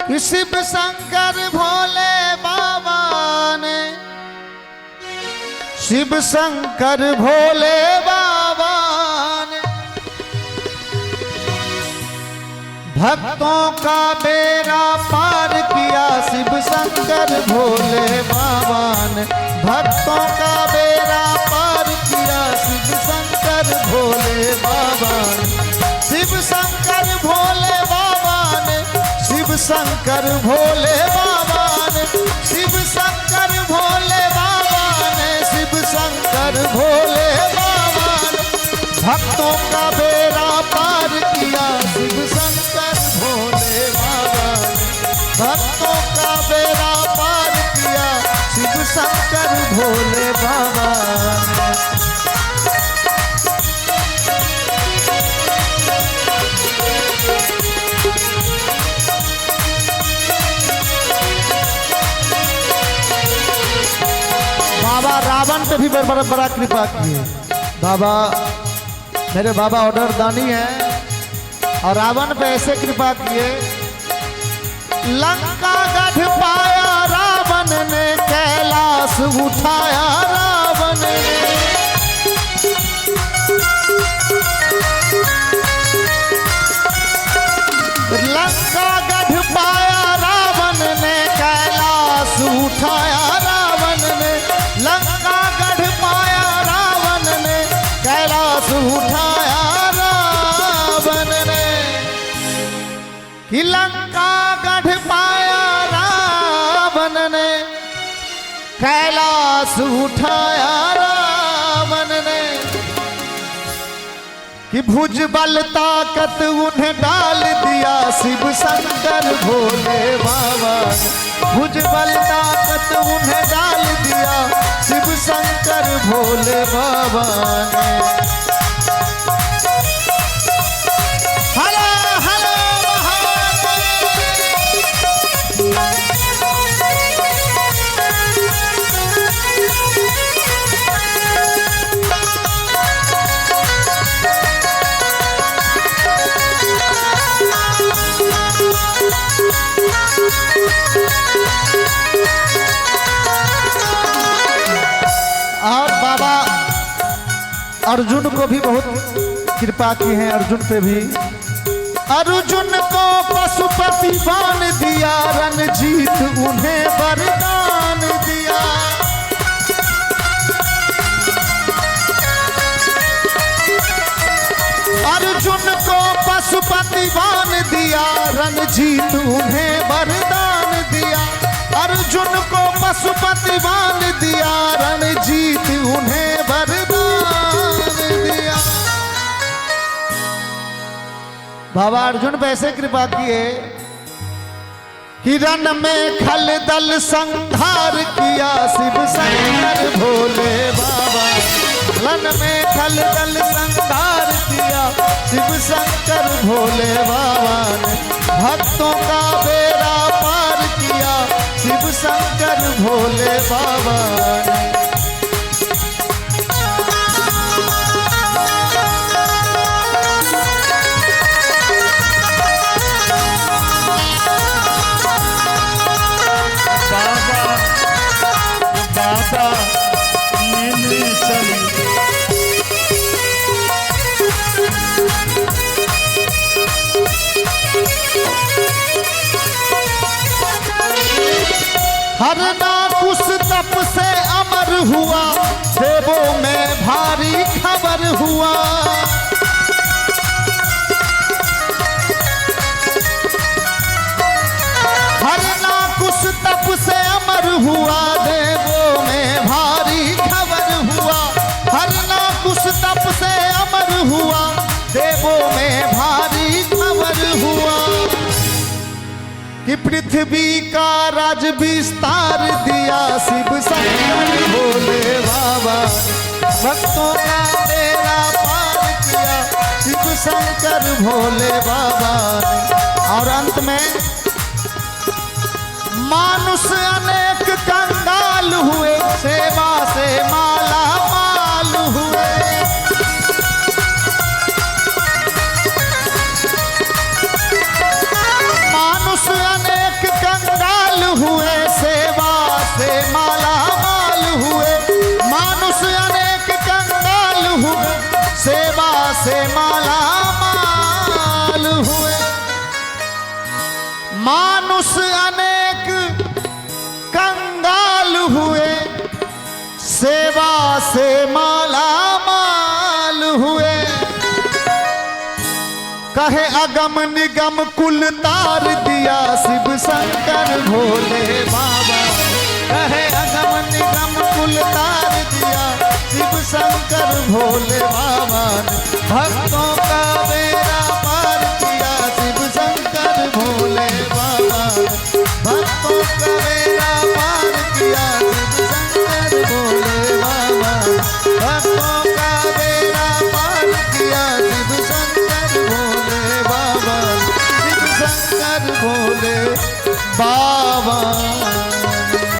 कि शिव शंकर भोले बाबा ने, शिव शंकर भोले बाबा ने भक्तों का बेड़ा पार किया। शिव शंकर भोले बाबा ने भक्तों का बेड़ा पार किया। शिव शंकर भोले बाबा ने, शिव शंकर भोले बाबा ने, शिव शंकर भोले बाबा ने, शिव शंकर भोले बाबा ने, शिव शंकर भोले बाबा ने भक्तों का बेड़ा पार किया। शिव शंकर भोले बाबा ने भक्तों का बेड़ा पार किया। शिव शंकर भोले बाबा ने। बाबा रावण पे भी बड़ा कृपा किए। बाबा मेरे बाबा ऑर्डर दानी है और रावण पे ऐसे कृपा किए। लंका गढ़ पाया रावण ने, कैलाश उठाया रावण ने। लंका गढ़ पाया रावण ने, कैलाश उठाया रावण ने। लंका गढ़ पाया रावण ने, कैलाश उठाया रावण ने। कि लंका गढ़ पाया रावण ने, कैलाश उठाया रावण ने। कि भुज बल ताकत उन्हें डाल दिया। शिव शंकर भोले बाबा ने भुज बल ताकत उन्हें डाल दिया। शिव शंकर भोले बाबा ने। हरे हरे और बाबा अर्जुन को भी बहुत कृपा की है। अर्जुन पे भी, अर्जुन को पशुपति बाण दिया। रणजीत उन्हें वरदान दिया। अर्जुन को पशुपति बाण दिया। रणजीत उन्हें वरदान दिया। अर्जुन को पशुपति बाण दिया। रणजीत उन्हें वरदान दिया। बाबा अर्जुन पे ऐसे कृपा किए कि रण में खल दल संहार किया। शिव शंकर भोले बाबा रण में खल दल संहार किया। शिव शंकर भोले बाबा ने भक्तों का बेड़ा पार किया। शिव शंकर भोले बाबा ने। बाबा मिली चली हर नाकुश तप से अमर हुआ। देवों में भारी खबर हुआ। हर नाकुश तप से अमर हुआ। देवों में भारी खबर हुआ। हर नाकुश तप से अमर हुआ। देवों में भारी खबर हुआ। कि पृथ्वी का राज विस्तार दिया। शिव शंकर भोले बाबा भक्तों का बेड़ा पार किया। शिव शंकर भोले बाबा ने। और अंत में मानुष अनेक कंगाल हुए। सेवा से माला माल हुए। मानुष अनेक मानुष अनेक कंगाल हुए, सेवा से माला माल हुए। कहे अगम निगम कुल तार दिया शिव शंकर भोले बाबा। कहे अगम निगम कुल तार दिया शिव शंकर भोले बाबा ने। भक्तों का बेड़ा पार किया शिव शंकर भोले बाबा ने। भक्तों का बेड़ा पार किया शिव शंकर भोले बाबा ने। भक्तों का बेड़ा पार किया शिव शंकर भोले बाबा ने। शिव शंकर भोले बाबा।